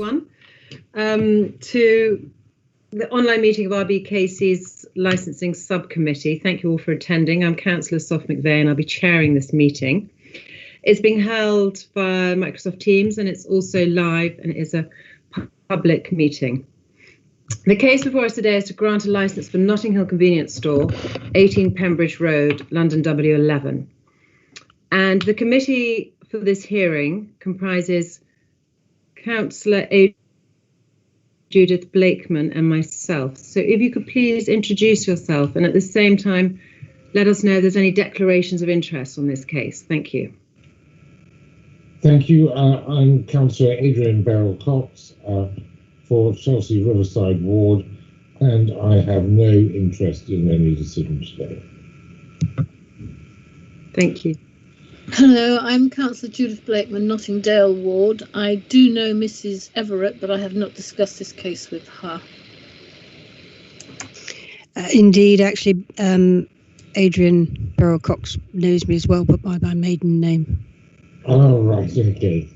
everyone to the online meeting of RBKC's Licensing Subcommittee. Thank you all for attending. I'm Councillor Sof McVeigh and I'll be chairing this meeting. It's being held via Microsoft Teams and it's also live and it is a public meeting. The case before us today is to grant a licence for Notting Hill Convenience Store, 18 Pembridge Road, London W11. And the committee for this hearing comprises Councillor Judith Blakeman and myself. So if you could please introduce yourself and at the same time let us know if there's any declarations of interest on this case. Thank you. Thank you. I'm Councillor Adrian Beryl-Cox for Chelsea Riverside Ward, and I have no interest in any decision today. Thank you. Hello, I'm Councillor Judith Blakeman, Nottingdale Ward. I do know Mrs. Everett, but I have not discussed this case with her. Indeed, actually, Adrian Beryl-Cox knows me as well, but by my maiden name. Oh, right, okay.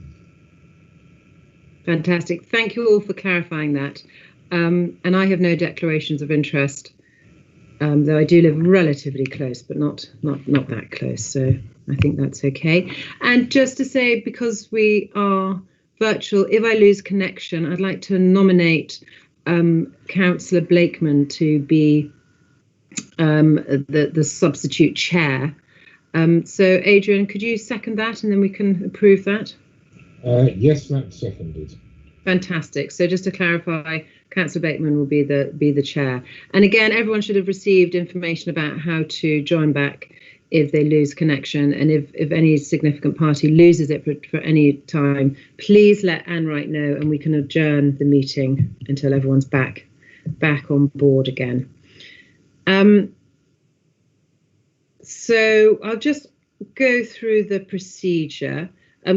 Fantastic. Thank you all for clarifying that. And I have no declarations of interest, though I do live relatively close, but not that close. So I think that's okay. And just to say, because we are virtual, if I lose connection, I'd like to nominate Councillor Blakeman to be the substitute chair. So Adrian, could you second that and then we can approve that? Yes, that's seconded. Fantastic. So just to clarify, Councillor Blakeman will be the chair. And again, everyone should have received information about how to join back if they lose connection, and if any significant party loses it for any time, please let Anne Wright know and we can adjourn the meeting until everyone's back on board again. So I'll just go through the procedure.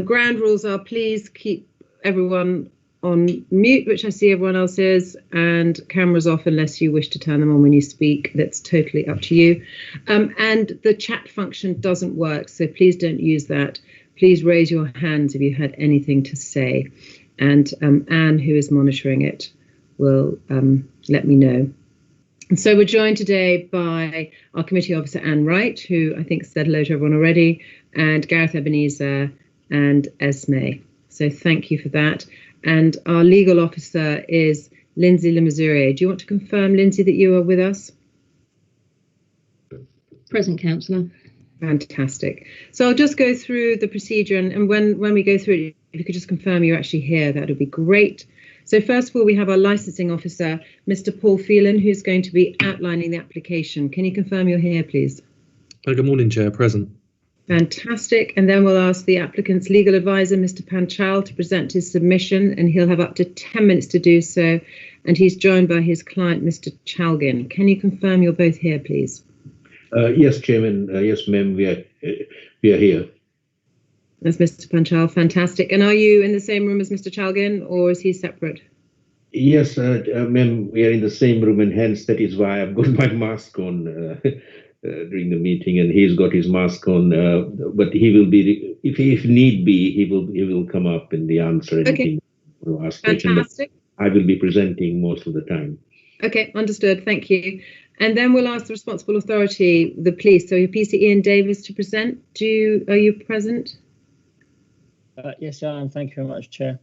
Ground rules are please keep everyone on mute, which I see everyone else is, and cameras off unless you wish to turn them on when you speak. That's totally up to you. And the chat function doesn't work, so please don't use that. Please raise your hands if you had anything to say. And Anne, who is monitoring it, will let me know. And so we're joined today by our committee officer, Anne Wright, who I think said hello to everyone already, and Gareth Ebenezer and Esme. So thank you for that. And our legal officer is Lindsay Lemazurier. Do you want to confirm, Lindsay, that you are with us? Present, Councillor. Fantastic. So I'll just go through the procedure, and when we go through it, if you could just confirm you're actually here, that would be great. So first of all, we have our licensing officer, Mr. Paul Phelan, who's going to be outlining the application. Can you confirm you're here, please? Good morning, Chair. Present. Fantastic. And then we'll ask the applicant's legal advisor, Mr. Panchal, to present his submission, and he'll have up to 10 minutes to do so. And he's joined by his client, Mr. Chalgin. Can you confirm you're both here, please? Yes, Chairman. Yes, ma'am. We are here. That's Mr. Panchal. Fantastic. And are you in the same room as Mr. Chalgin, or is he separate? Yes, ma'am. We are in the same room, and hence that is why I've got my mask on. During the meeting, and he's got his mask on, but he will be, if need be, he will come up and answer anything. Okay. Fantastic. I will be presenting most of the time. Okay, understood. Thank you. And then we'll ask the responsible authority, the police. So your PC Ian Davis to present. Are you present? Yes, I am. Thank you very much, Chair.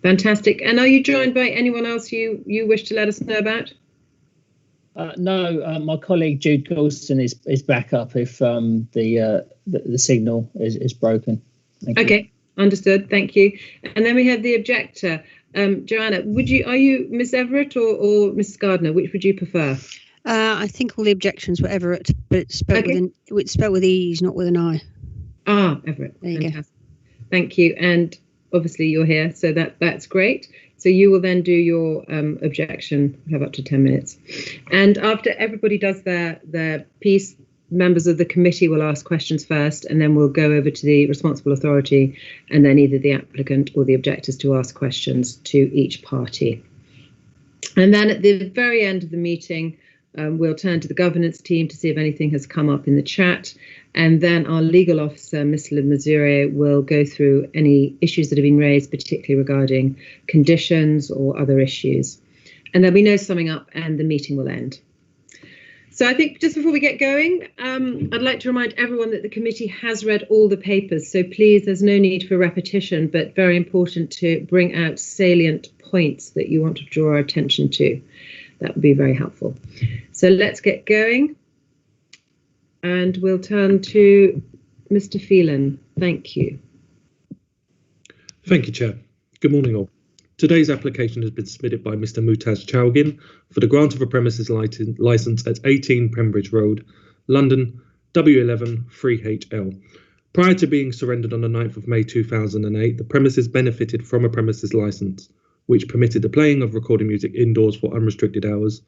Fantastic. And are you joined by anyone else you wish to let us know about? No, my colleague Jude Goulston is back up if the signal is broken. Okay, understood. Thank you. And then we have the objector, Joanna. Are you Miss Everett or Mrs. Gardner? Which would you prefer? I think all the objections were Everett, but it's spelled with E's, not with an I. Ah, Everett. There you go. Thank you. And obviously you're here, so that's great. So you will then do your objection, have up to 10 minutes. And after everybody does their piece, members of the committee will ask questions first, and then we'll go over to the responsible authority, and then either the applicant or the objectors to ask questions to each party. And then at the very end of the meeting, We'll turn to the governance team to see if anything has come up in the chat. And then our legal officer, Ms. Mazure, will go through any issues that have been raised, particularly regarding conditions or other issues. And there'll be no summing up and the meeting will end. So I think just before we get going, I'd like to remind everyone that the committee has read all the papers. So please, there's no need for repetition, but very important to bring out salient points that you want to draw our attention to. That would be very helpful. So let's get going. And we'll turn to Mr. Phelan. Thank you. Thank you, Chair. Good morning, all. Today's application has been submitted by Mr. Mutaz Chowgin for the grant of a premises licence at 18 Pembridge Road, London, W11 3HL. Prior to being surrendered on the 9th of May 2008, the premises benefited from a premises licence, which permitted the playing of recorded music indoors for unrestricted hours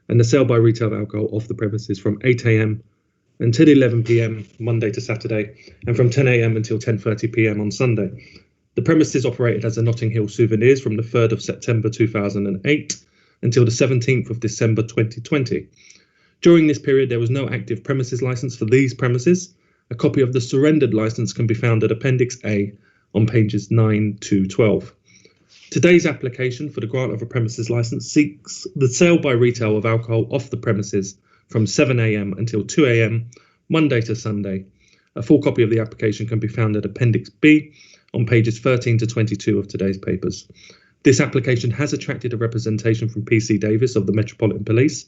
and the sale by retail of alcohol off the premises from 8 AM until 11 PM Monday to Saturday and from 10 AM until 10:30 PM on Sunday. The premises operated as a Notting Hill Souvenirs from the 3rd of September 2008 until the 17th of December 2020. During this period, there was no active premises licence for these premises. A copy of the surrendered licence can be found at Appendix A on pages 9 to 12. Today's application for the grant of a premises licence seeks the sale by retail of alcohol off the premises from 7 AM until 2 AM, Monday to Sunday. A full copy of the application can be found at Appendix B on pages 13 to 22 of today's papers. This application has attracted a representation from PC Davis of the Metropolitan Police.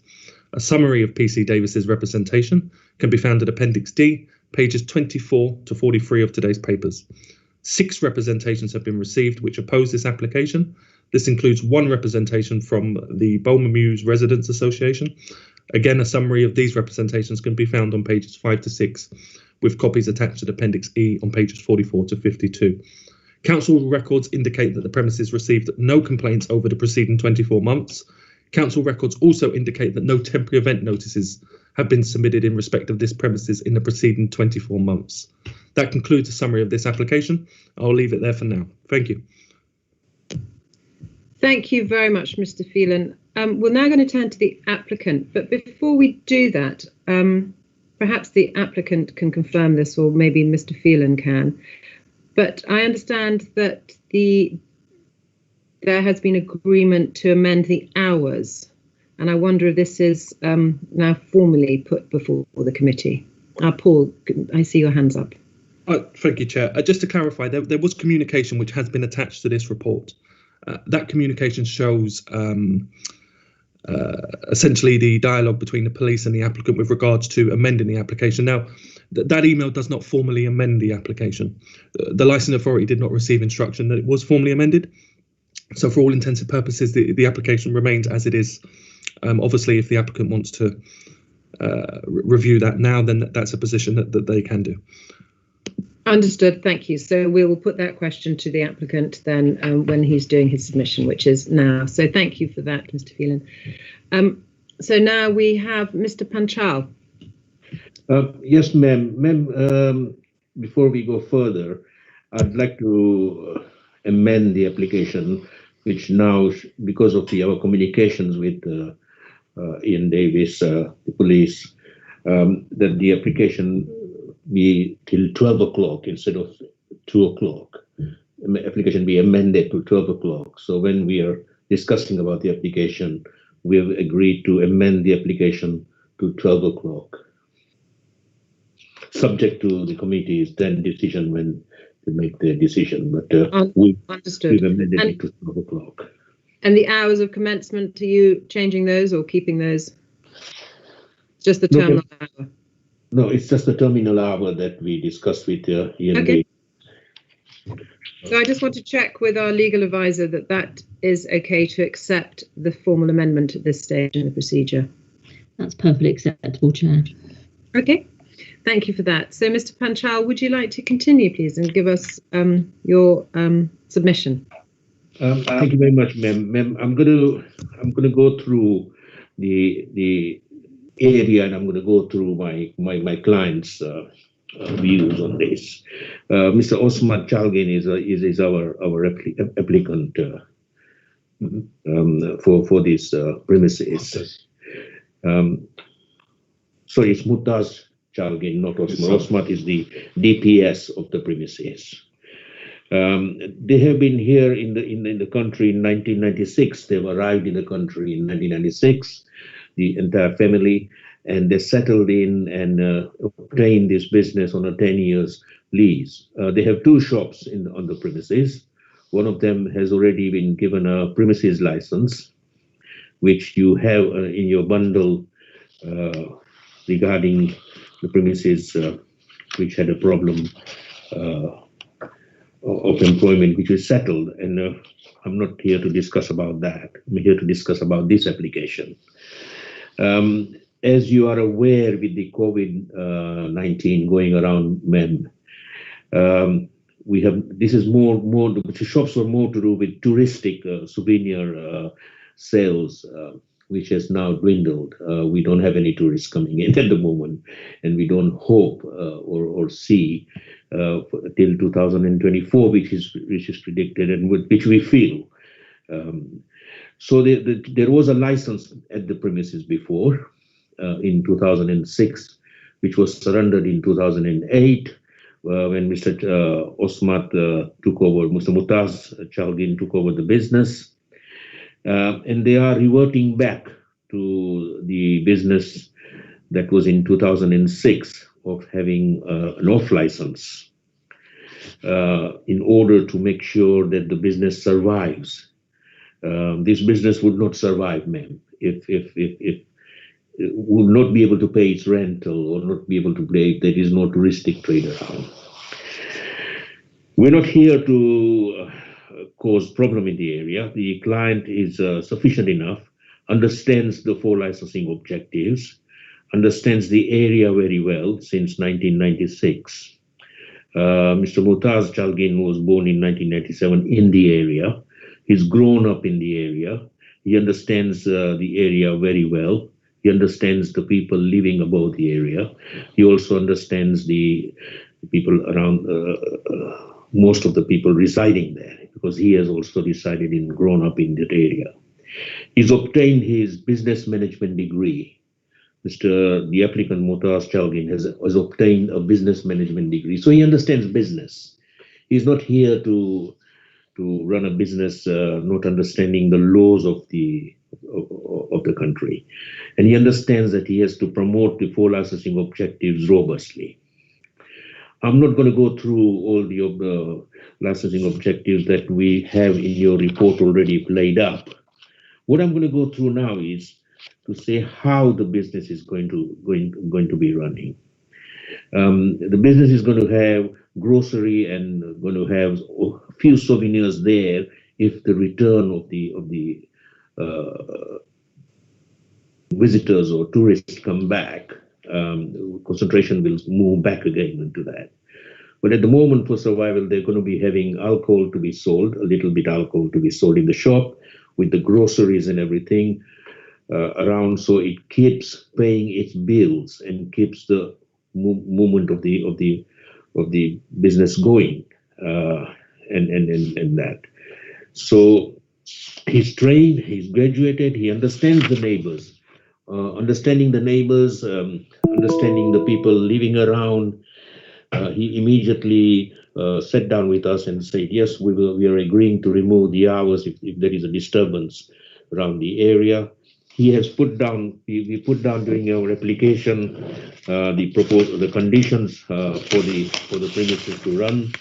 A summary of PC Davis's representation can be found at Appendix D, pages 24 to 43 of today's papers. 6 representations have been received which oppose this application. This includes 1 representation from the Bolmermews Residents Association. Again, a summary of these representations can be found on pages 5 to 6, with copies attached at Appendix E on pages 44 to 52. Council records indicate that the premises received no complaints over the preceding 24 months. Council records also indicate that no temporary event notices have been submitted in respect of this premises in the preceding 24 months. That concludes a summary of this application. I'll leave it there for now. Thank you. Thank you very much, Mr. Phelan. We're now going to turn to the applicant, but before we do that, perhaps the applicant can confirm this, or maybe Mr. Phelan can. But I understand that there has been agreement to amend the hours, and I wonder if this is now formally put before the committee. Paul, I see your hands up. Thank you, Chair. Just to clarify, there was communication which has been attached to this report. That communication shows essentially the dialogue between the police and the applicant with regards to amending the application. Now, that email does not formally amend the application. The licensing authority did not receive instruction that it was formally amended. So for all intents and purposes, the application remains as it is. Obviously, if the applicant wants to review that now, then that's a position that they can do. Understood. Thank you. So we will put that question to the applicant then when he's doing his submission, which is now. So thank you for that, Mr. Phelan. So now we have Mr. Panchal. Yes, ma'am. Before we go further, I'd like to amend the application, which now, because of our communications with Ian Davis, the police, that the application be till 12 o'clock instead of 2 o'clock. Application be amended to 12 o'clock. So when we are discussing about the application, we have agreed to amend the application to 12 o'clock. Subject to the committee's then decision when to make their decision, but we've amended it to 12 o'clock. And the hours of commencement, are you changing those or keeping those? Just the terminal hour? No, it's just the terminal hour that we discussed with Ian. Okay. So I just want to check with our legal advisor that that is okay to accept the formal amendment at this stage in the procedure. That's perfectly acceptable, Chair. Okay, thank you for that. So, Mr. Panchal, would you like to continue, please, and give us your submission? Thank you very much, ma'am. I'm gonna go through the area, and I'm going to go through my client's views on this. Mr. Osman Chalgin is our applicant for this premises. Sorry, it's Mutaz Chalgin, not Osmat. Osmat is the DPS of the premises. They have been here in the country in 1996. They've arrived in the country in 1996, the entire family, and they settled in and obtained this business on a 10 years lease. They have two shops on the premises. One of them has already been given a premises license, which you have in your bundle regarding the premises which had a problem of employment, which is settled. And I'm not here to discuss about that. I'm here to discuss about this application. As you are aware, with the COVID-19 going around, ma'am, we have, this is more the shops were more to do with touristic souvenir sales, which has now dwindled. We don't have any tourists coming in at the moment, and we don't hope or see till 2024, which is predicted and which we feel. So there was a license at the premises before in 2006, which was surrendered in 2008 when Mr. Osmat took over, Mr. Mutaz Chalgin took over the business. And they are reverting back to the business that was in 2006 of having an off license in order to make sure that the business survives. This business would not survive, ma'am, if would not be able to pay its rental or not be able to pay if there is no touristic trade around. We're not here to cause problem in the area. The client is sufficient enough, understands the 4 licensing objectives, understands the area very well since 1996. Mr. Mutaz Chalgin was born in 1997 in the area. He's grown up in the area. He understands the area very well. He understands the people living above the area. He also understands the people around, most of the people residing there, because he has also resided and grown up in that area. He's obtained his business management degree. The applicant Mutaz Chalgin has obtained a business management degree, so he understands business. He's not here to run a business not understanding the laws of the country, and he understands that he has to promote the 4 licensing objectives robustly. I'm not going to go through all the licensing objectives that we have in your report already laid up. What I'm going to go through now is to say how the business is going to be running. The business is going to have grocery and going to have a few souvenirs there. If the return of the visitors or tourists come back, concentration will move back again into that. But at the moment, for survival, they're going to be having alcohol to be sold, a little bit alcohol to be sold in the shop with the groceries and everything around, so it keeps paying its bills and keeps the movement of the business going, and that. So he's trained, he's graduated, he understands the neighbors. Understanding the neighbors, understanding the people living around, he immediately sat down with us and said, yes, we are agreeing to remove the hours if there is a disturbance around the area. He has put down, we put down during our application the conditions for the premises to run.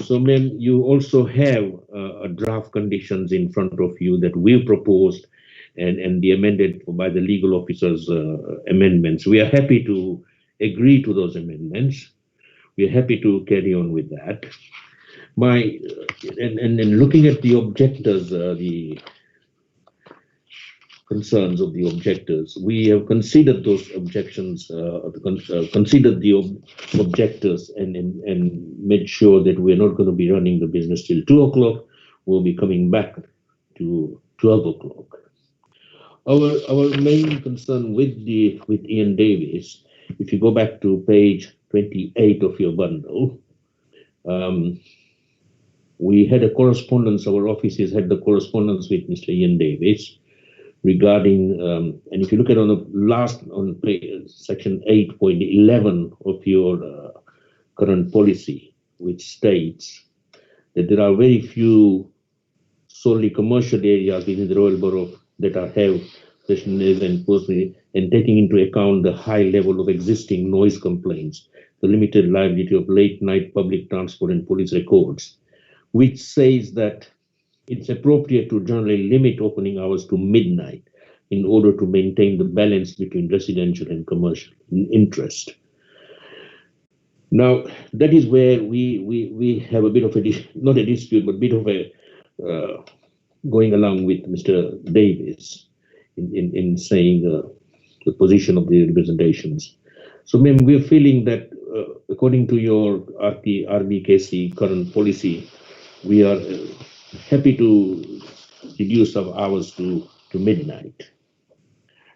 So, ma'am, you also have a draft conditions in front of you that we proposed and the amended by the legal officer's amendments. We are happy to agree to those amendments. We are happy to carry on with that. And looking at the objectors, the concerns of the objectors, we have considered those objections, considered the objectors and made sure that we're not going to be running the business till 2 o'clock. We'll be coming back to 12 o'clock. Our main concern with Ian Davis, if you go back to page 28 of your bundle, we had a correspondence, our offices had the correspondence with Mr. Ian Davis, regarding, and if you look at on the last, on section 8.11 of your current policy, which states that there are very few solely commercial areas within the Royal Borough that have professionals and personally, and taking into account the high level of existing noise complaints, the limited liability of late night public transport and police records, which says that it's appropriate to generally limit opening hours to midnight in order to maintain the balance between residential and commercial interest. Now, that is where we have a bit of a, not a dispute, but a bit of a going along with Mr. Davis in saying the position of the representations. So, ma'am, we're feeling that according to your RBKC current policy, we are happy to reduce our hours to midnight.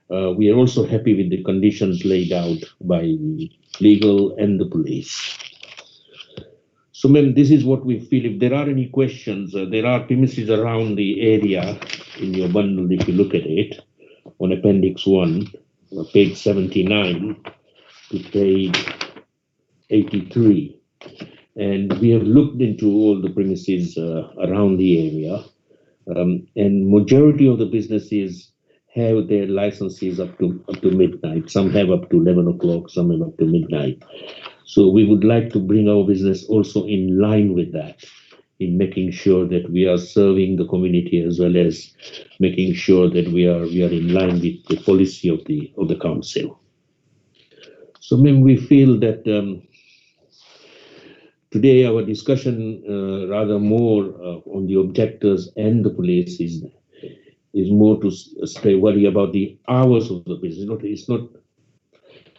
We are also happy with the conditions laid out by the legal and the police. So, ma'am, this is what we feel. If there are any questions, there are premises around the area in your bundle, if you look at it, on Appendix 1, page 79 to page 83. And we have looked into all the premises around the area, and majority of the businesses have their licenses up to midnight. Some have up to 11 o'clock, some have up to midnight. So we would like to bring our business also in line with that, in making sure that we are serving the community as well as making sure that we are in line with the policy of the council. So, ma'am, we feel that today our discussion rather more on the objectors and the police is more to stay worry about the hours of the business. It's not.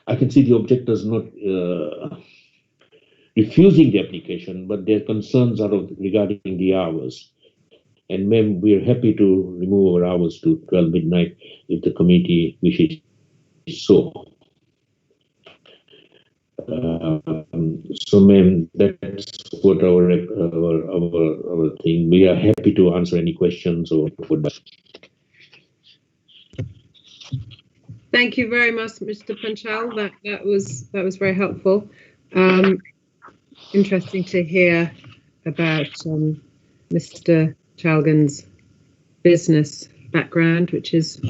I can see the objectors not refusing the application, but their concerns are regarding the hours. And ma'am, we're happy to remove our hours to 12 midnight if the committee wishes so. So, ma'am, that's what our thing. We are happy to answer any questions or feedback. Thank you very much, Mr. Panchal. That was very helpful. Interesting to hear about Mr. Chalgan's business background, which is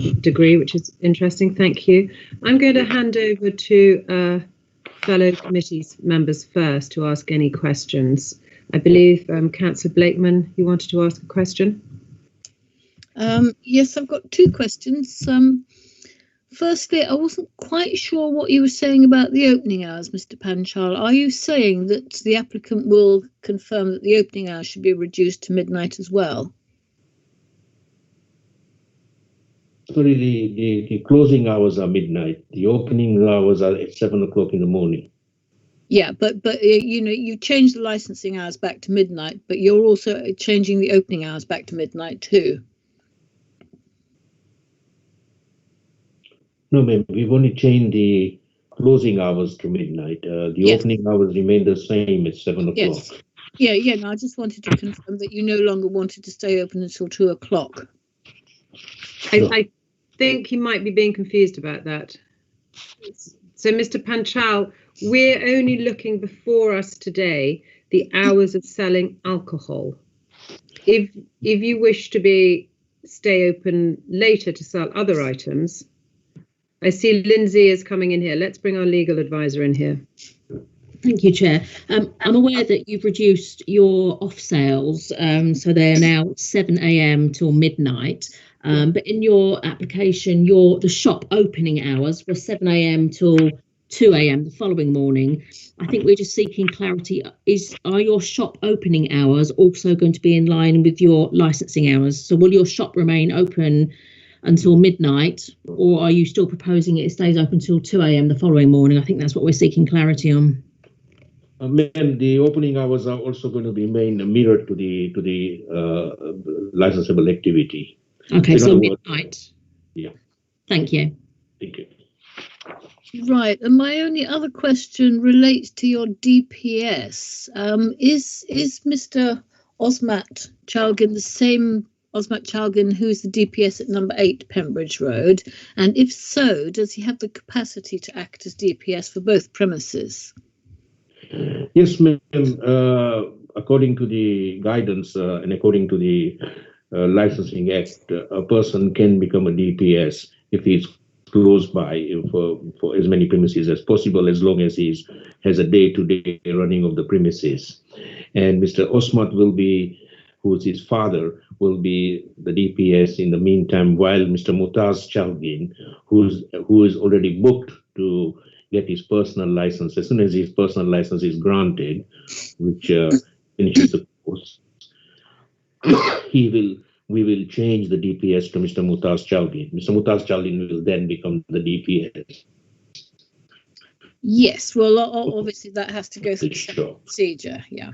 interesting. Thank you. I'm going to hand over to fellow committee members first to ask any questions. I believe Councillor Blakeman, you wanted to ask a question? Yes, I've got two questions. Firstly, I wasn't quite sure what you were saying about the opening hours, Mr. Panchal. Are you saying that the applicant will confirm that the opening hours should be reduced to midnight as well? Sorry, the closing hours are midnight. The opening hours are at 7 o'clock in the morning. Yeah, but you know, you changed the licensing hours back to midnight, but you're also changing the opening hours back to midnight too. No, ma'am, we've only changed the closing hours to midnight. The opening hours remain the same at 7 o'clock. Yes. Yeah, no, I just wanted to confirm that you no longer wanted to stay open until 2 o'clock. I think he might be being confused about that. So, Mr. Panchal, we're only looking before us today the hours of selling alcohol. If you wish to stay open later to sell other items, I see Lindsay is coming in here. Let's bring our legal advisor in here. Thank you, Chair. I'm aware that you've reduced your off sales, so they're now 7 a.m. till midnight. But in your application, the shop opening hours were 7 a.m. till 2 a.m. the following morning. I think we're just seeking clarity. Are your shop opening hours also going to be in line with your licensing hours? So will your shop remain open until midnight, or are you still proposing it stays open till 2 a.m. the following morning? I think that's what we're seeking clarity on. Ma'am, the opening hours are also going to be mirrored to the licensable activity. Okay, so midnight. Yeah. Thank you. Thank you. Right, and my only other question relates to your DPS. Is Mr. Osmat Chalgan the same Osmat Chalgin, who's the DPS at number 8 Pembridge Road? And if so, does he have the capacity to act as DPS for both premises? Yes, ma'am. According to the guidance and according to the Licensing Act, a person can become a DPS if he's close by for as many premises as possible, as long as he has a day-to-day running of the premises. And Mr. Osmat will be, who's his father, will be the DPS in the meantime, while Mr. Mutaz Chalgin, who is already booked to get his personal license, as soon as his personal license is granted, which finishes the course, we will change the DPS to Mr. Mutaz Chalgin. Mr. Mutaz Chalgin will then become the DPS. Yes, well, obviously that has to go through the procedure, yeah.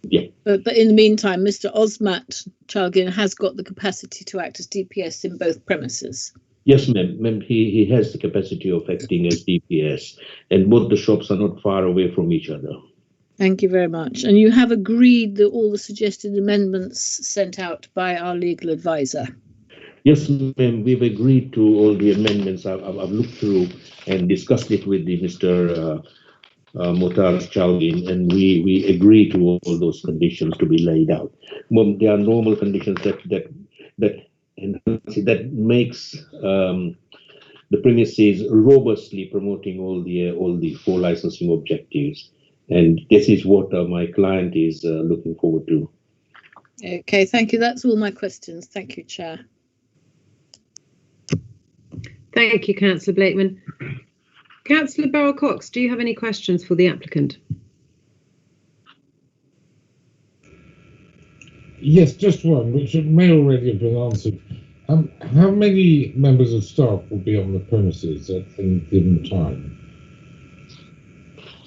Yeah. But in the meantime, Mr. Osmat Chalgin has got the capacity to act as DPS in both premises. Yes, ma'am. He has the capacity of acting as DPS, and both the shops are not far away from each other. Thank you very much. And you have agreed that all the suggested amendments sent out by our legal advisor? Yes, ma'am. We've agreed to all the amendments. I've looked through and discussed it with the Mr. Mutaz Chalgin, and we agree to all those conditions to be laid out. Well, there are normal conditions that makes the premises robustly promoting all the 4 licensing objectives. And this is what my client is looking forward to. Okay, thank you. That's all my questions. Thank you, Chair. Thank you, Councillor Blakeman. Councillor Beryl-Cox, do you have any questions for the applicant? Yes, just one, which may already have been answered. How many members of staff will be on the premises at any given time?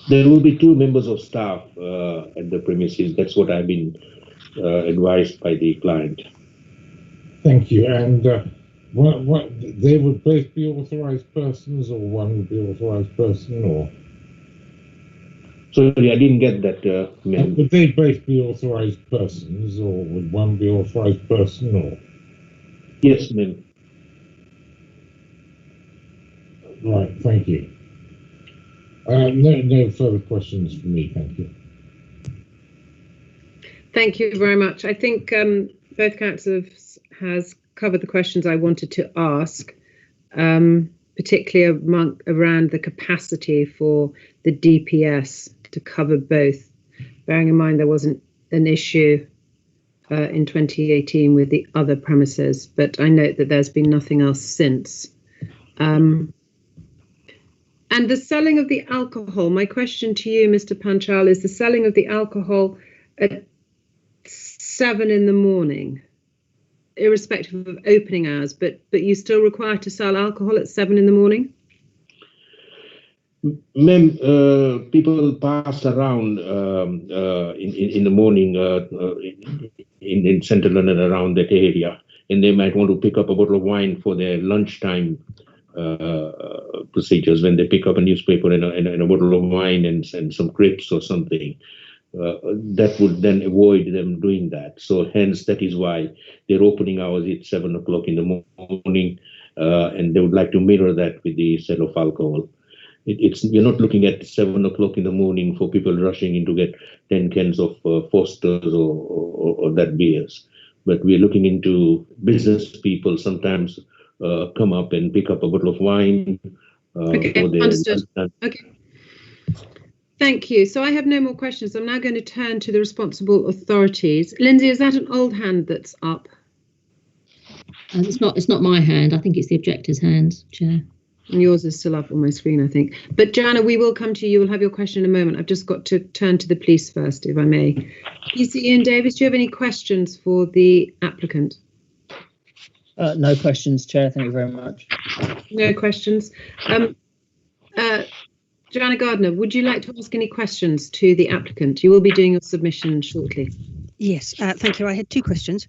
There will be 2 members of staff at the premises. That's what I've been advised by the client. Thank you. And what they would both be authorised persons, or one would be authorised person, or? Sorry, I didn't get that. Would they both be authorised persons, or would one be authorised person, or? Yes, ma'am. Right, thank you. No further questions from me, thank you. Thank you very much. I think both councillors has covered the questions I wanted to ask, particularly around the capacity for the DPS to cover both, bearing in mind there wasn't an issue in 2018 with the other premises, but I note that there's been nothing else since. And the selling of the alcohol, my question to you, Mr. Panchal, is the selling of the alcohol at 7 in the morning, irrespective of opening hours, but you still require to sell alcohol at 7 in the morning? Ma'am, people pass around in the morning in central London, around that area, and they might want to pick up a bottle of wine for their lunchtime procedures. When they pick up a newspaper and a bottle of wine and some crisps or something, that would then avoid them doing that. So hence, that is why their opening hours is 7 o'clock in the morning, and they would like to mirror that with the sale of alcohol. You're not looking at 7 o'clock in the morning for people rushing in to get 10 cans of Foster's or that beers, but we're looking into business people sometimes come up and pick up a bottle of wine. Okay, understood. Okay. Thank you. So I have no more questions. I'm now going to turn to the responsible authorities. Lindsay, is that an old hand that's up? It's not my hand. I think it's the objector's hand, Chair. And yours is still up on my screen, I think. But Joanna, we will come to you. We'll have your question in a moment. I've just got to turn to the police first, if I may. PC Ian Davis, do you have any questions for the applicant? No questions, Chair. Thank you very much. No questions. Joanna Gardner, would you like to ask any questions to the applicant? You will be doing your submission shortly. Yes, thank you. I had 2 questions.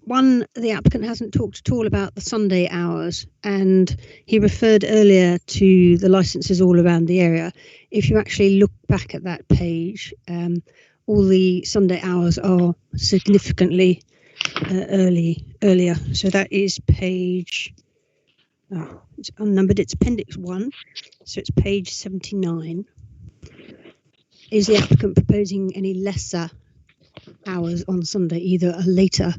One, the applicant hasn't talked at all about the Sunday hours, and he referred earlier to the licences all around the area. If you actually look back at that page, all the Sunday hours are significantly earlier. So that is page, it's unnumbered, it's appendix 1, so it's page 79. Is the applicant proposing any lesser hours on Sunday, either a later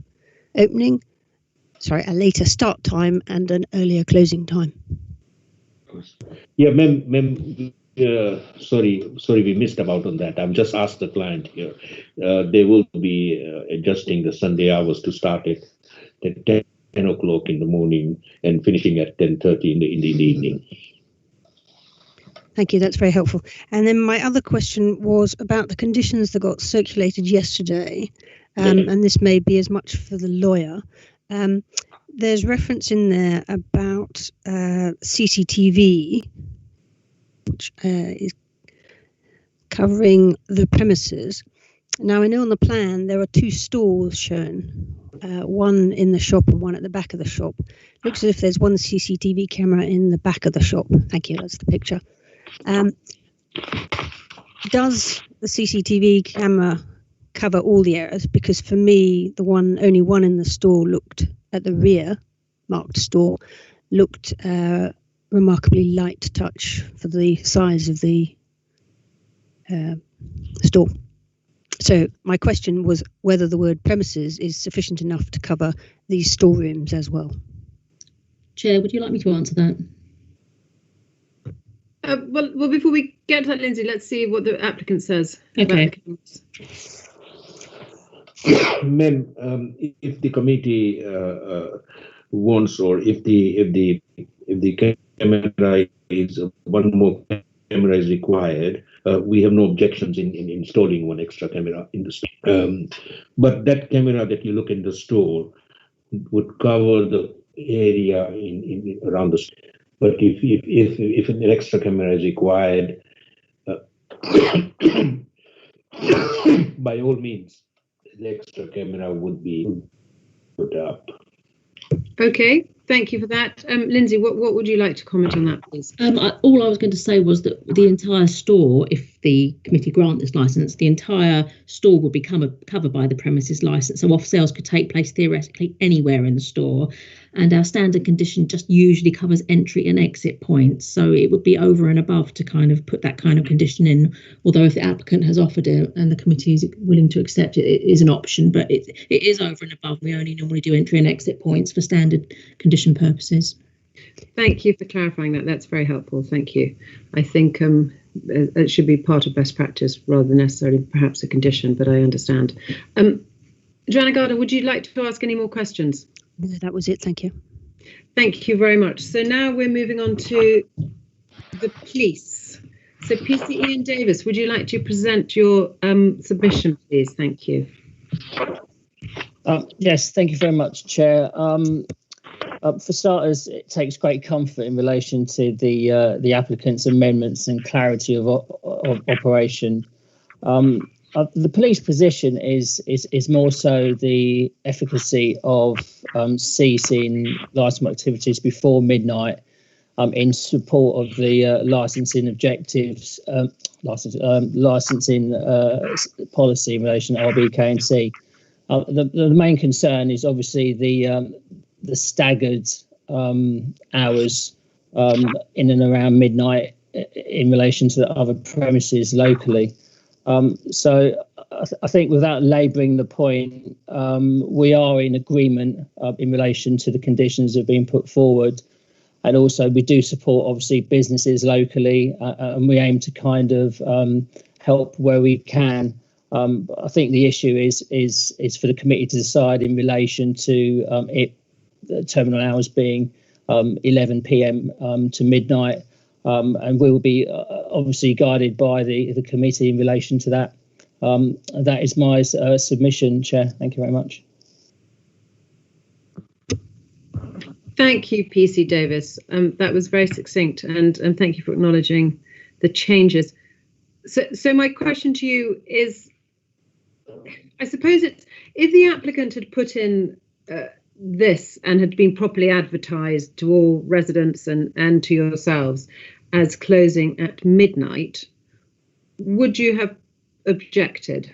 start time and an earlier closing time? Yeah, ma'am, sorry, we missed about on that. I've just asked the client here. They will be adjusting the Sunday hours to start at 10 o'clock in the morning and finishing at 10:30 in the evening. Thank you, that's very helpful. And then my other question was about the conditions that got circulated yesterday, and this may be as much for the lawyer. There's reference in there about CCTV, which is covering the premises. Now, I know on the plan there are 2 stalls shown, one in the shop and one at the back of the shop. Looks as if there's one CCTV camera in the back of the shop. Thank you, that's the picture. Does the CCTV camera cover all the areas? Because for me, only one in the store looked at the rear, marked store, looked remarkably light touch for the size of the store. So my question was whether the word premises is sufficient enough to cover these storerooms as well. Chair, would you like me to answer that? Well, before we get to that, Lindsay, let's see what the applicant says. Okay. Ma'am, if the committee wants, or if the camera is one more camera is required, we have no objections in installing one extra camera in the store. But that camera that you look in the store would cover the area in around the store. But if an extra camera is required, by all means, the extra camera would be put up. Okay, thank you for that. Lindsay, what would you like to comment on that, please? All I was going to say was that the entire store, if the committee grant this licence, the entire store would be covered by the premises licence. So off sales could take place theoretically anywhere in the store. And our standard condition just usually covers entry and exit points. So it would be over and above to kind of put that kind of condition in. Although if the applicant has offered it and the committee is willing to accept it, it is an option, but it is over and above. We only normally do entry and exit points for standard condition purposes. Thank you for clarifying that. That's very helpful. Thank you. I think it should be part of best practice rather than necessarily perhaps a condition, but I understand. Joanna Gardner, would you like to ask any more questions? No, that was it. Thank you. Thank you very much. So now we're moving on to the police. So PC Ian Davis, would you like to present your submission, please? Thank you. Yes, thank you very much, Chair. For starters, it takes great comfort in relation to the applicant's amendments and clarity of operation. The police position is more so the efficacy of ceasing licensing activities before midnight in support of the licensing objectives, licensing policy in relation to RBKC. The main concern is obviously the staggered hours in and around midnight in relation to the other premises locally. So I think without labouring the point, we are in agreement in relation to the conditions that have been put forward. And also we do support obviously businesses locally and we aim to kind of help where we can. I think the issue is for the committee to decide in relation to the terminal hours being 11 p.m. To midnight. And we will be obviously guided by the committee in relation to that. That is my submission, Chair. Thank you very much. Thank you, PC Davis. That was very succinct, and thank you for acknowledging the changes. So my question to you is, I suppose it's, if the applicant had put in this and had been properly advertised to all residents and to yourselves as closing at midnight, would you have objected?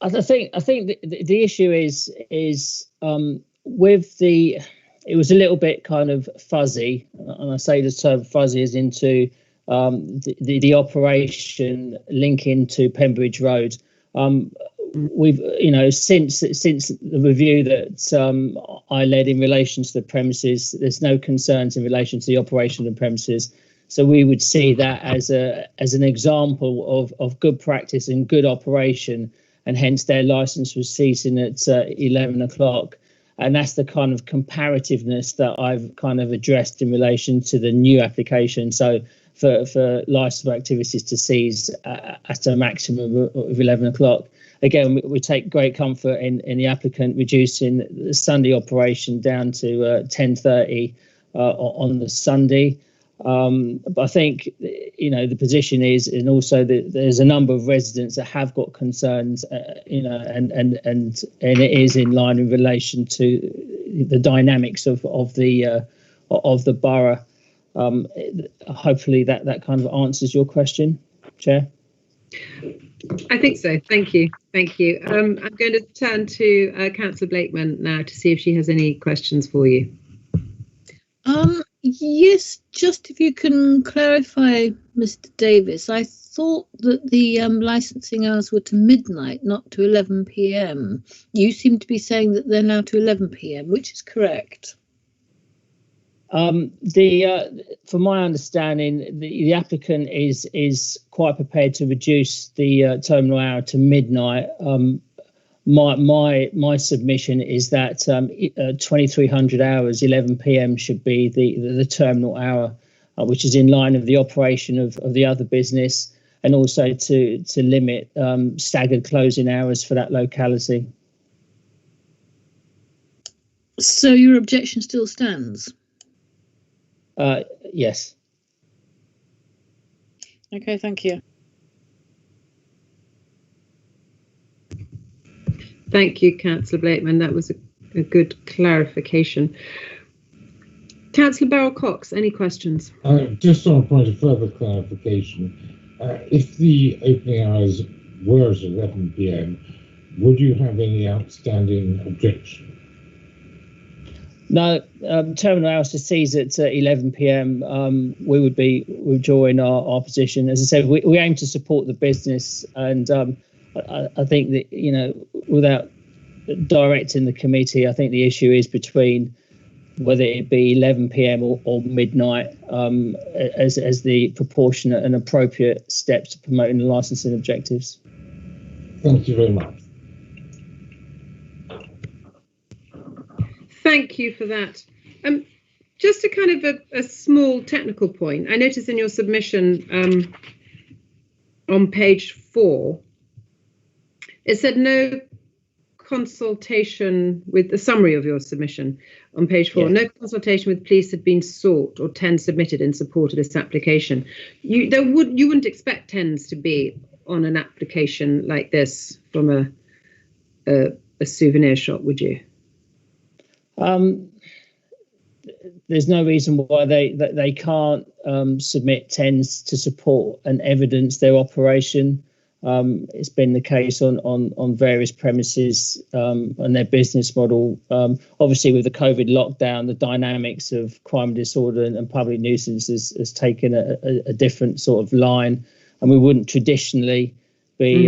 I think the issue is with the. It was a little bit kind of fuzzy, and I say the term fuzzy is into the operation linking to Pembridge Road. We've, since the review that I led in relation to the premises, there's no concerns in relation to the operation of the premises. So we would see that as an example of good practice and good operation, and hence their license was ceasing at 11 o'clock. And that's the kind of comparativeness that I've kind of addressed in relation to the new application. So for licensable activities to cease at a maximum of 11 o'clock. Again, we take great comfort in the applicant reducing the Sunday operation down to 10:30 on the Sunday. But I think, the position is, and also there's a number of residents that have got concerns, and it is in line in relation to the dynamics of the borough. Hopefully that kind of answers your question, Chair. I think so. Thank you. I'm going to turn to Councillor Blakeman now to see if she has any questions for you. Yes, just if you can clarify, Mr. Davis. I thought that the licensing hours were to midnight, not to 11 p.m. You seem to be saying that they're now to 11 p.m., which is correct. From my understanding, the applicant is quite prepared to reduce the terminal hour to midnight. My submission is that 2300 hours, 11 p.m. should be the terminal hour, which is in line with the operation of the other business, and also to limit staggered closing hours for that locality. So your objection still stands? Yes. Okay, thank you. Thank you, Councillor Blakeman. That was a good clarification. Councillor Barrell-Cox, any questions? Just on a point of further clarification, if the opening hours were at 11 p.m, would you have any outstanding objection? No, terminal hours to cease at 11 p.m. We would withdraw our position. As I said, we aim to support the business, and I think that, without directing the committee, I think the issue is between whether it be 11 p.m. or midnight as the proportionate and appropriate steps to promoting the licensing objectives. Thank you very much. Thank you for that. Just a kind of a small technical point. I noticed in your submission on page 4, it said no consultation with the summary of your submission on page 4. Yes. No consultation with police had been sought or TENS submitted in support of this application. You wouldn't expect TENS to be on an application like this from a souvenir shop, would you? There's no reason why they can't submit TENS to support and evidence their operation. It's been the case on various premises and their business model. Obviously, with the COVID lockdown, the dynamics of crime and disorder and public nuisance has taken a different sort of line, and we wouldn't traditionally be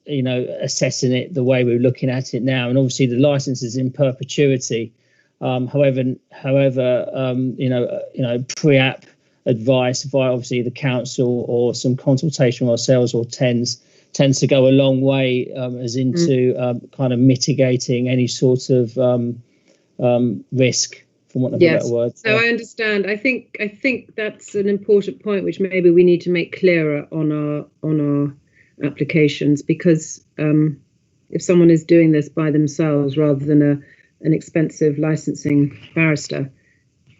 assessing it the way we're looking at it now. And obviously, the license is in perpetuity. However, pre-app advice via obviously the council or some consultation with ourselves or tends to go a long way as into kind of mitigating any sort of risk, for want of a better word. So I understand. I think that's an important point which maybe we need to make clearer on our applications, because if someone is doing this by themselves rather than an expensive licensing barrister,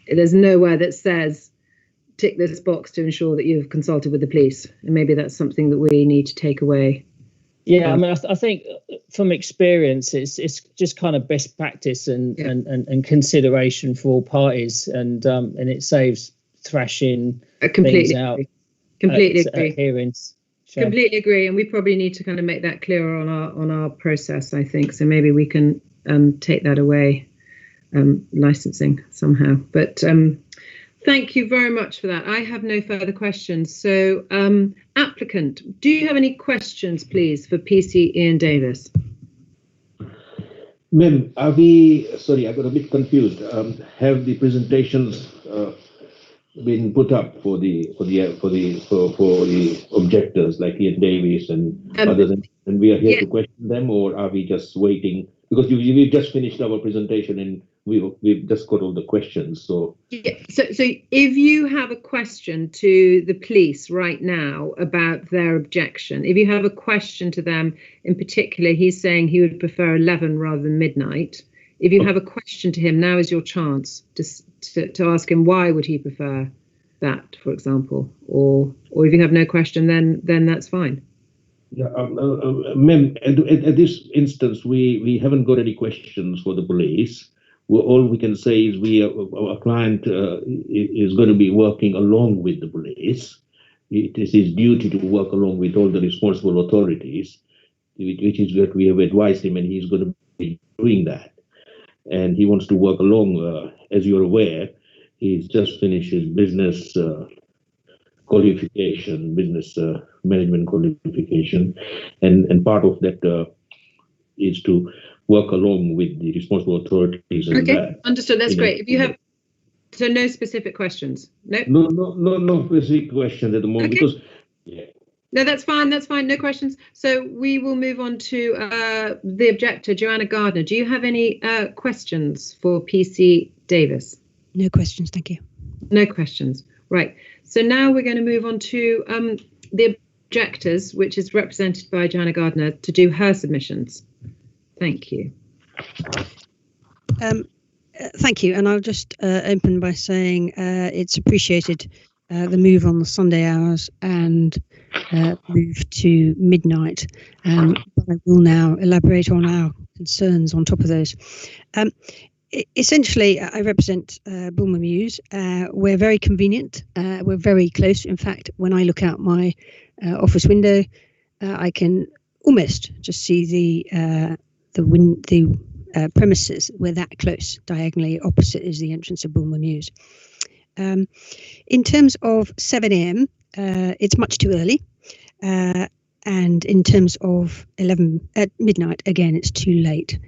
there's nowhere that says tick this box to ensure that you've consulted with the police, and maybe that's something that we need to take away. Yeah, I mean, I think from experience, it's just kind of best practice and consideration for all parties, and it saves thrashing things out. Completely agree. Hearings. Chair. Completely agree, and we probably need to kind of make that clearer on our process, I think. So maybe we can take that away, licensing somehow. But thank you very much for that. I have no further questions. So applicant, do you have any questions, please, for PC Ian Davis? Ma'am, are we, sorry, I got a bit confused. Have the presentations been put up for the objectors like Ian Davis and others, and we are here to question them, or are we just waiting? Because we've just finished our presentation and we've just got all the questions. So so if you have a question to the police right now about their objection, if you have a question to them in particular, he's saying he would prefer 11 rather than midnight. If you have a question to him, now is your chance to ask him why would he prefer that, for example, or if you have no question, then that's fine. Yeah, ma'am, at this instance, we haven't got any questions for the police. All we can say is our client is going to be working along with the police. It is his duty to work along with all the responsible authorities, which is what we have advised him, and he's going to be doing that. And he wants to work along, as you're aware, he's just finished his business qualification, business management qualification, and part of that is to work along with the responsible authorities. And okay, understood. That's great. If you have, so no specific questions. No specific questions at the moment, okay. Because no, that's fine. That's fine. No questions. So we will move on to the objector, Joanna Gardner. Do you have any questions for PC Davis? No questions, thank you. No questions. Right. So now we're going to move on to the objectors, which is represented by Joanna Gardner, to do her submissions. Thank you. Thank you. And I'll just open by saying it's appreciated the move on the Sunday hours and move to midnight. But I will now elaborate on our concerns on top of those. Essentially, I represent Bulmer Mews. We're very convenient. We're very close. In fact, when I look out my office window, I can almost just see the premises. We're that close. Diagonally opposite is the entrance of Bulmer Mews. In terms of 7 a.m., it's much too early. And in terms of midnight, again, it's too late.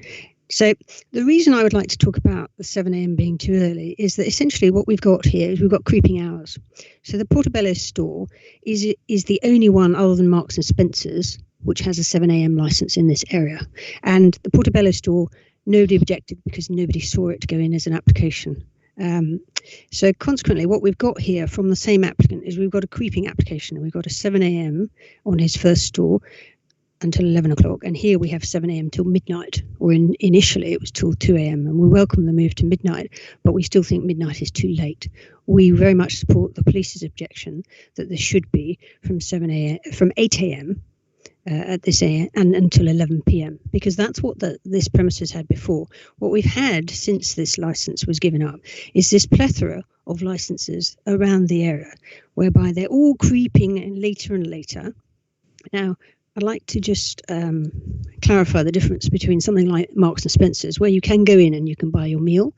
So the reason I would like to talk about the 7 a.m. being too early is that essentially what we've got here is we've got creeping hours. So the Portobello store is the only one other than Marks and Spencer's which has a 7 a.m. license in this area. And the Portobello store, nobody objected because nobody saw it go in as an application. So consequently, what we've got here from the same applicant is we've got a creeping application. We've got a 7 a.m. on his first store until 11 o'clock, and here we have 7 a.m. till midnight, or initially it was till 2 a.m. and we welcome the move to midnight, but we still think midnight is too late. We very much support the police's objection that there should be from 8 a.m. At this and until 11 p.m. because that's what this premises had before. What we've had since this license was given up is this plethora of licenses around the area, whereby they're all creeping later and later. Now, I'd like to just clarify the difference between something like Marks and Spencer's, where you can go in and you can buy your meal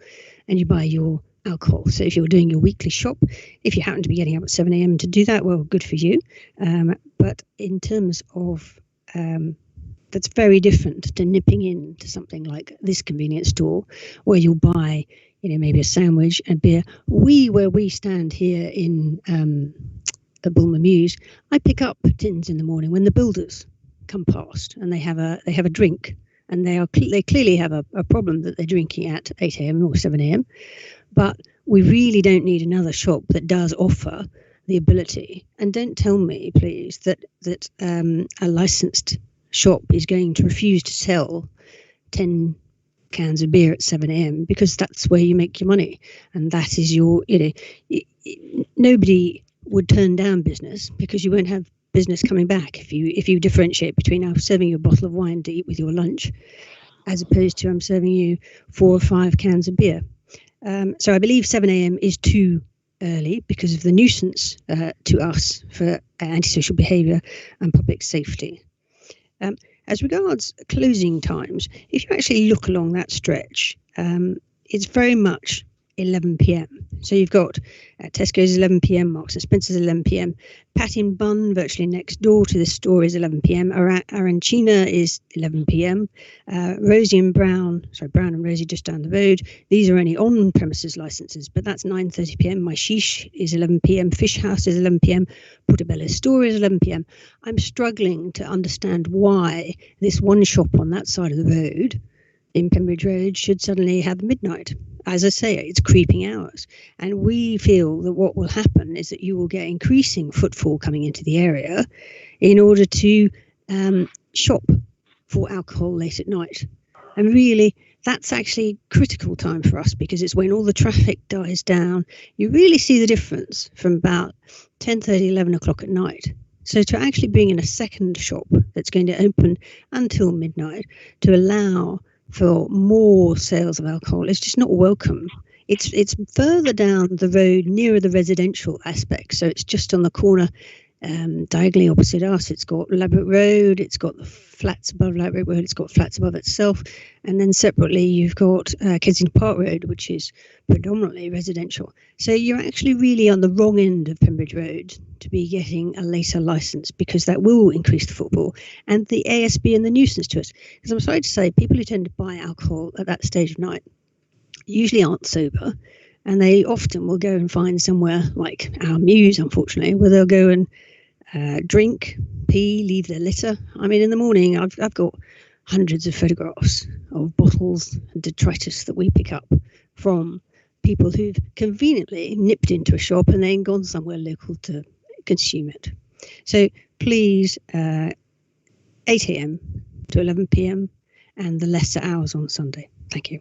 and you buy your alcohol. So if you're doing your weekly shop, if you happen to be getting up at 7 a.m. to do that, well, good for you. But in terms of that's very different to nipping in to something like this convenience store where you'll buy, maybe a sandwich and beer. Where we stand here in at Bulmer Mews, I pick up tins in the morning when the builders come past and they have a drink, and they clearly have a problem that they're drinking at 8 a.m. or 7 a.m. But we really don't need another shop that does offer the ability. And don't tell me, please, that a licensed shop is going to refuse to sell 10 cans of beer at 7 a.m. because that's where you make your money, and that is your. Nobody would turn down business because you won't have business coming back if you differentiate between I'm serving you a bottle of wine to eat with your lunch, as opposed to I'm serving you 4 or 5 cans of beer. So I believe 7 a.m. is too early because of the nuisance to us for antisocial behaviour and public safety. As regards closing times, if you actually look along that stretch, it's very much 11 p.m. So you've got Tesco's 11 p.m, Marks and Spencer's 11 p.m, Pat in Bun, virtually next door to this store, is 11 p.m, Arancina is 11 p.m, Rosie and Brown, Brown and Rosie just down the road, these are only on-premises licences, but that's 9:30 p.m, My Sheesh is 11 p.m, Fish House is 11 p.m, Portobello's store is 11 p.m. I'm struggling to understand why this one shop on that side of the road in Pembridge Road should suddenly have midnight. As I say, it's creeping hours. And we feel that what will happen is that you will get increasing footfall coming into the area in order to shop for alcohol late at night. And really, that's actually critical time for us because it's when all the traffic dies down. You really see the difference from about 10:30, 11 o'clock at night. So to actually bring in a second shop that's going to open until midnight to allow for more sales of alcohol is just not welcome. It's further down the road nearer the residential aspect, so it's just on the corner diagonally opposite us. It's got Ladbroke Road, it's got the flats above Ladbroke Road, it's got flats above itself, and then separately you've got Kensington Park Road, which is predominantly residential. So you're actually really on the wrong end of Pembridge Road to be getting a later licence, because that will increase the footfall and the ASB and the nuisance to us. Because I'm sorry to say, people who tend to buy alcohol at that stage of night usually aren't sober, and they often will go and find somewhere like our Muse, unfortunately, where they'll go and drink, pee, leave their litter. I mean, in the morning, I've got hundreds of photographs of bottles and detritus that we pick up from people who've conveniently nipped into a shop and then gone somewhere local to consume it. So please, 8 a.m. to 11 p.m. and the lesser hours on Sunday. Thank you.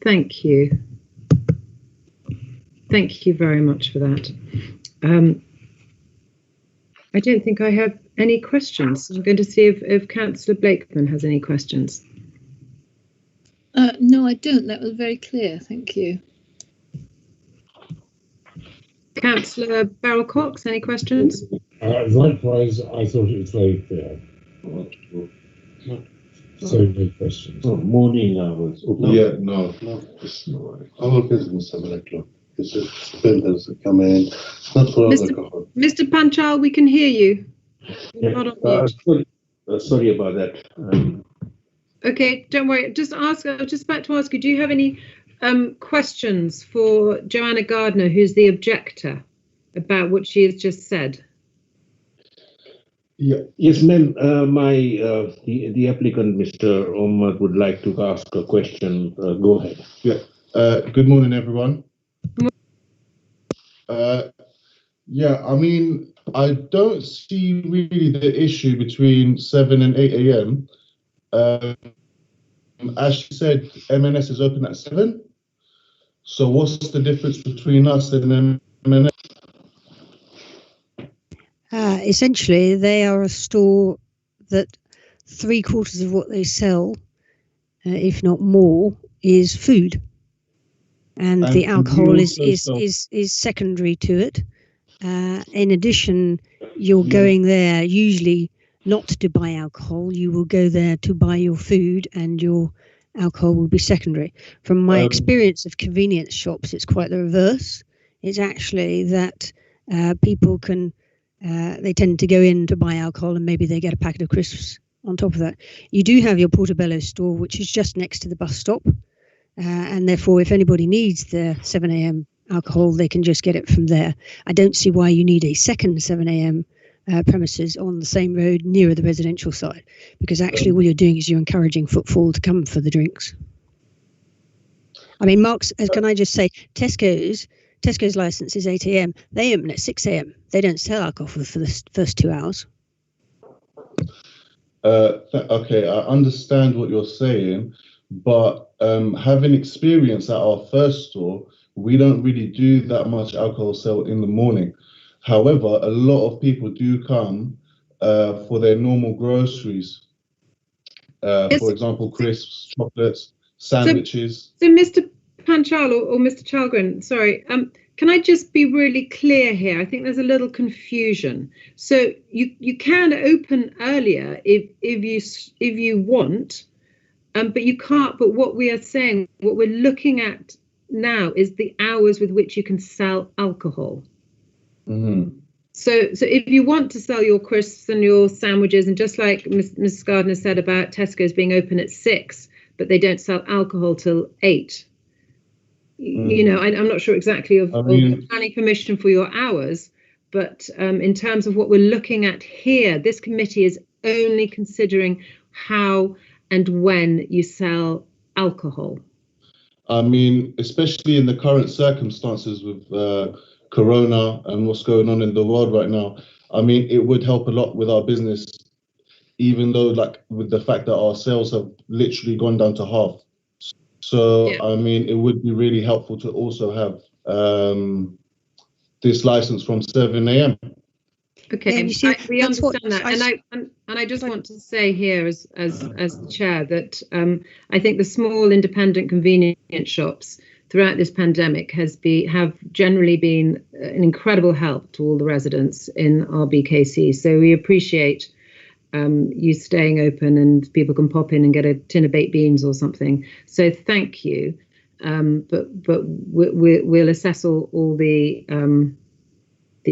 Thank you. Thank you very much for that. I don't think I have any questions. I'm going to see if Councillor Blakeman has any questions. No, I don't. That was very clear. Thank you. Councillor Beryl Cox, any questions? Likewise, I thought it was very clear. So no questions. Oh, morning hours. Oh, no. Yeah, no, it's not right. Our business 7 o'clock. It's just vendors that come in. It's not for alcohol. Mr. Panchal, we can hear you. Yeah, Not on mute. sorry about that. Okay, don't worry. Just about to ask you, do you have any questions for Joanna Gardner, who's the objector, about what she has just said? Yeah. Yes, ma'am. The applicant, Mr. Omar, would like to ask a question. Go ahead. Yeah. Good morning, everyone. Yeah, I mean, I don't see really the issue between 7 and 8 a.m. As she said, M&S is open at 7. So what's the difference between us and M&S? Essentially, they are a store that 3/4 of what they sell, if not more, is food, and the alcohol is secondary to it. In addition, you're going there usually not to buy alcohol. You will go there to buy your food, and your alcohol will be secondary. From my experience of convenience shops, it's quite the reverse. It's actually that people can. They tend to go in to buy alcohol, and maybe they get a packet of crisps on top of that. You do have your Portobello store, which is just next to the bus stop, and therefore if anybody needs their 7 a.m. alcohol, they can just get it from there. I don't see why you need a second 7 a.m. Premises on the same road nearer the residential side, because actually all you're doing is you're encouraging footfall to come for the drinks. I mean, Mark's, can I just say, Tesco's license is 8 a.m. They open at 6 a.m. They don't sell alcohol for the first 2 hours. Okay, I understand what you're saying, but having experience at our first store, we don't really do that much alcohol sale in the morning. However, a lot of people do come for their normal groceries. For example, crisps, chocolates, sandwiches. So Mr. Panchal or Mr. Chalgren, sorry, can I just be really clear here? I think there's a little confusion. So you can open earlier if you want, but you can't. But what we are saying, what we're looking at now, is the hours with which you can sell alcohol. Mm-hmm. So if you want to sell your crisps and your sandwiches, and just like Mrs. Gardner said about Tesco's being open at 6, but they don't sell alcohol till 8. You know, I'm not sure exactly of the planning permission for your hours, but in terms of what we're looking at here, this committee is only considering how and when you sell alcohol. I mean, especially in the current circumstances with Corona and what's going on in the world right now, I mean, it would help a lot with our business, even though, like, with the fact that our sales have literally gone down to half. So, yeah. I mean, it would be really helpful to also have this license from 7 a.m. Okay, we understand that, and I just want to say here, as the chair, that I think the small independent convenience shops throughout this pandemic have generally been an incredible help to all the residents in RBKC. So we appreciate you staying open, and people can pop in and get a tin of baked beans or something. So thank you, but we'll assess all the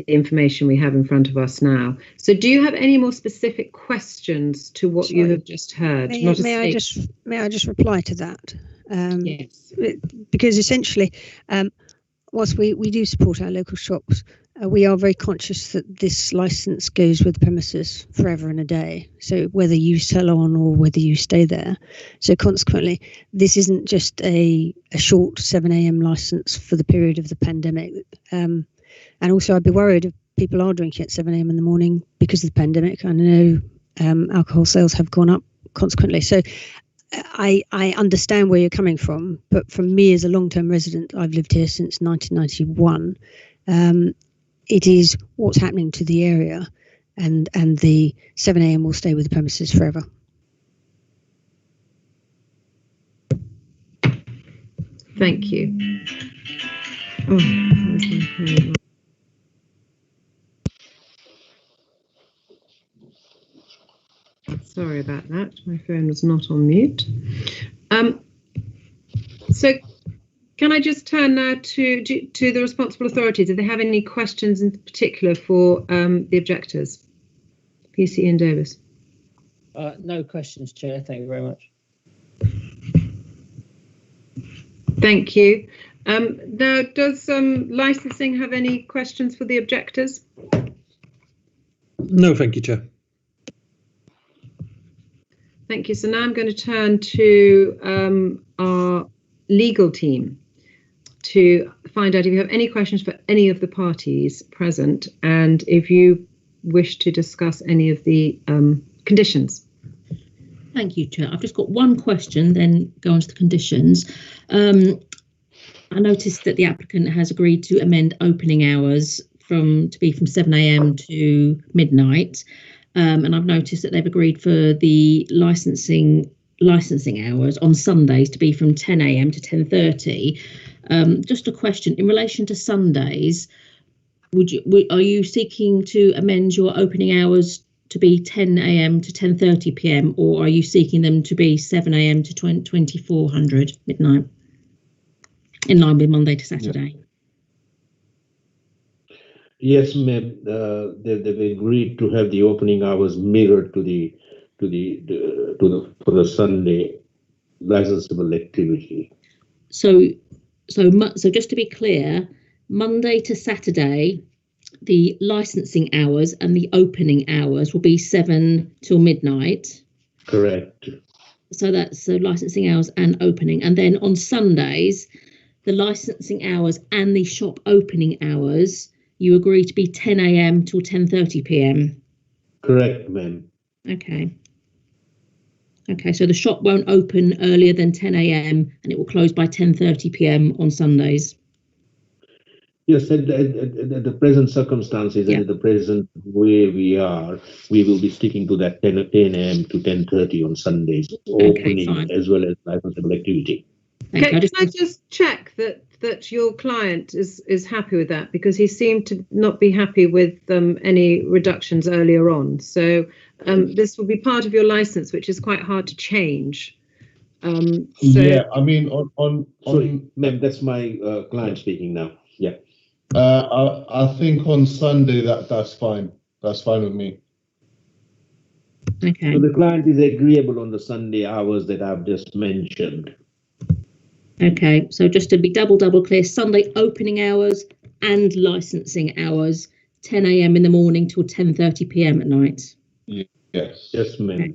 information we have in front of us now. So do you have any more specific questions to what you have just heard? May I just reply to that? Yes. Because essentially, whilst we do support our local shops, we are very conscious that this license goes with the premises forever and a day. So whether you sell on or whether you stay there. So consequently, this isn't just a short 7 a.m. license for the period of the pandemic. And also, I'd be worried if people are drinking at 7 a.m. in the morning because of the pandemic. I know alcohol sales have gone up consequently. So I understand where you're coming from. But from me as a long-term resident, I've lived here since 1991. It is what's happening to the area. And the 7 a.m. will stay with the premises forever. Thank you. Sorry about that. My phone was not on mute. So can I just turn now to the responsible authorities? Do they have any questions in particular for the objectors? PC and Davis. No questions, Chair. Thank you very much. Thank you. Now, does licensing have any questions for the objectors? No, thank you, Chair. Thank you. So now I'm going to turn to our legal team to find out if you have any questions for any of the parties present, and if you wish to discuss any of the conditions. Thank you, Chair. I've just got one question, then go on to the conditions. I noticed that the applicant has agreed to amend opening hours to be from 7 a.m. to midnight. And I've noticed that they've agreed for the licensing hours on Sundays to be from 10 a.m. to 10:30. Just a question in relation to Sundays. Are you seeking to amend your opening hours to be 10 a.m. to 10:30 p.m. or are you seeking them to be 7 a.m. to 2400 midnight, in line with Monday to Saturday? Yes, ma'am. They've agreed to have the opening hours mirrored for the Sunday licensable activity. So just to be clear, Monday to Saturday, the licensing hours and the opening hours will be 7 till midnight. Correct. So that's licensing hours and opening, and then on Sundays, the licensing hours and the shop opening hours, you agree to be 10 a.m. till 10:30 p.m. Correct, ma'am. Okay, so the shop won't open earlier than 10 a.m. and it will close by 10:30 p.m. on Sundays. Yes, at the present circumstances and at the present way we are, we will be sticking to that 10 a.m. to 10:30 on Sundays, opening as well as licensable activity. Thank you. Can I just check that your client is happy with that, because he seemed to not be happy with any reductions earlier on. So this will be part of your license, which is quite hard to change. Yeah, I mean, Sorry, ma'am, that's my client speaking now. Yeah. I think on Sunday that's fine. That's fine with me. Okay. So the client is agreeable on the Sunday hours that I've just mentioned. Okay, so just to be double clear, Sunday opening hours and licensing hours, 10 a.m. in the morning till 10:30 p.m. at night. Yes. Yes, ma'am. Okay.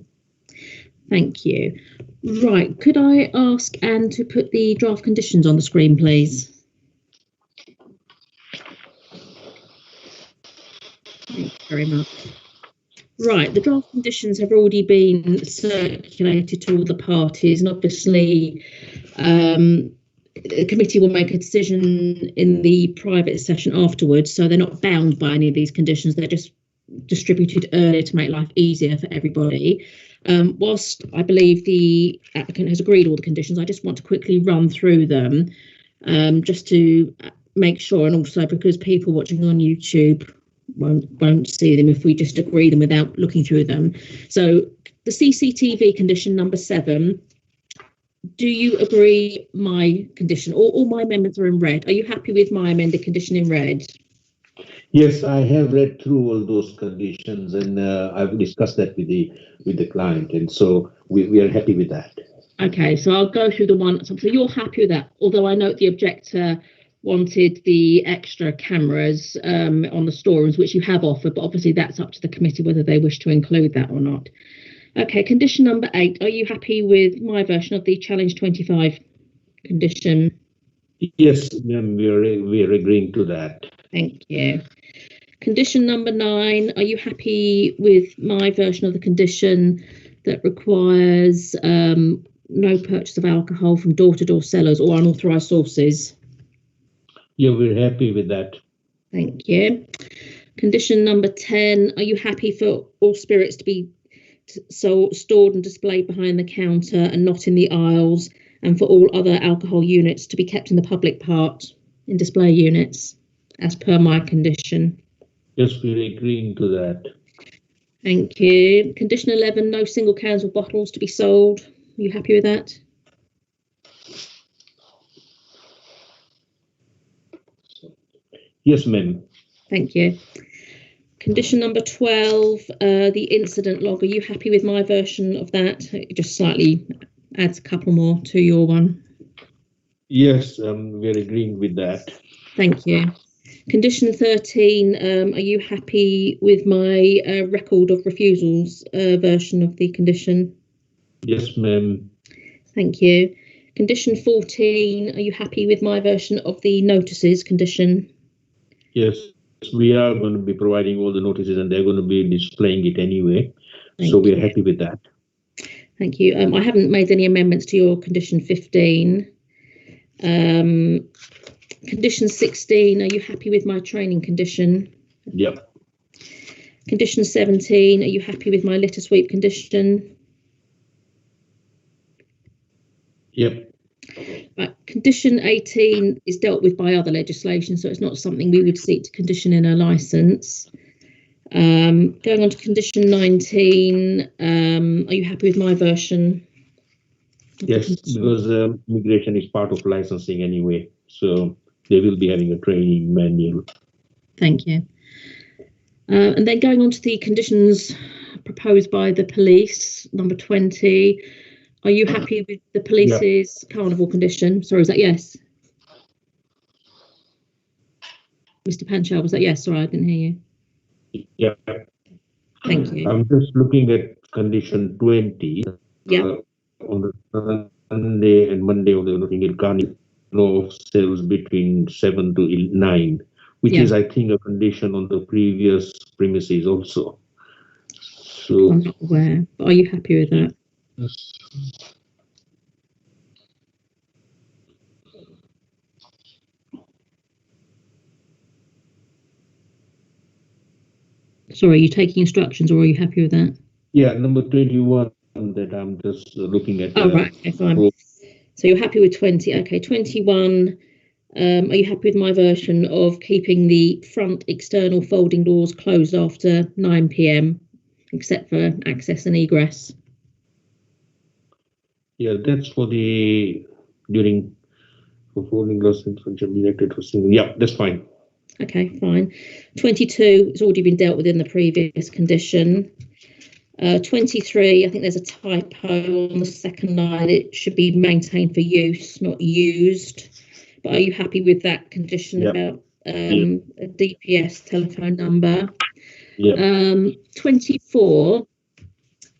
Thank you. Right, could I ask Anne to put the draft conditions on the screen, please? Thank you very much. Right, the draft conditions have already been circulated to all the parties, and obviously the committee will make a decision in the private session afterwards, so they're not bound by any of these conditions. They're just distributed earlier to make life easier for everybody. Whilst I believe the applicant has agreed all the conditions, I just want to quickly run through them just to make sure, and also because people watching on YouTube won't see them if we just agree them without looking through them. So the CCTV condition number 7, do you agree my condition? All my amendments are in red. Are you happy with my amended condition in red? Yes, I have read through all those conditions, and I've discussed that with the client, and so we are happy with that. Okay, so I'll go through the one. So you're happy with that, although I note the objector wanted the extra cameras on the storerooms, which you have offered, but obviously that's up to the committee whether they wish to include that or not. Okay, condition number 8. Are you happy with my version of the Challenge 25 condition? Yes, ma'am, we are agreeing to that. Thank you. Condition number 9. Are you happy with my version of the condition that requires no purchase of alcohol from door-to-door sellers or unauthorised sources? Yeah, we're happy with that. Thank you. Condition number 10. Are you happy for all spirits to be stored and displayed behind the counter and not in the aisles, and for all other alcohol units to be kept in the public part in display units, as per my condition? Yes, we're agreeing to that. Thank you. Condition 11. No single cans or bottles to be sold. Are you happy with that? Yes, ma'am. Thank you. Condition number 12, the incident log. Are you happy with my version of that? It just slightly adds a couple more to your one. Yes, we're agreeing with that. Thank you. Condition 13, are you happy with my record of refusals version of the condition? Yes, ma'am. Thank you. Condition 14, are you happy with my version of the notices condition? Yes, we are going to be providing all the notices and they're going to be displaying it anyway. So we're happy with that. Thank you. I haven't made any amendments to your condition 15. Condition 16, are you happy with my training condition? Yep. Condition 17, are you happy with my litter sweep condition? Yep. Condition 18 is dealt with by other legislation, so it's not something we would seek to condition in a licence. Going on to condition 19, are you happy with my version? Yes, because immigration is part of licensing anyway, so they will be having a training manual. Thank you. And then going on to the conditions proposed by the police, number 20, are you happy with the police's carnival condition? Sorry, is that yes? Mr. Panchal, was that yes? Sorry, I didn't hear you. Yeah. Thank you. I'm just looking at condition 20. Yeah. On the Sunday and Monday of the looking at carnival of sales between 7 to 9, which is, I think, a condition on the previous premises also. So I'm not aware, but are you happy with that? Yes. Sorry, are you taking instructions or are you happy with that? Yeah, number 21 that I'm just looking at. Oh, right, okay, fine. So you're happy with 20? Okay, 21. Are you happy with my version of keeping the front external folding doors closed after 9 p.m, except for access and egress? Yeah, that's for the during folding doors directed for single. Yeah, that's fine. Okay, fine. 22, it's already been dealt with in the previous condition. 23, I think there's a typo on the second line. It should be maintained for use, not used. But are you happy with that condition about a DPS telephone number? 24,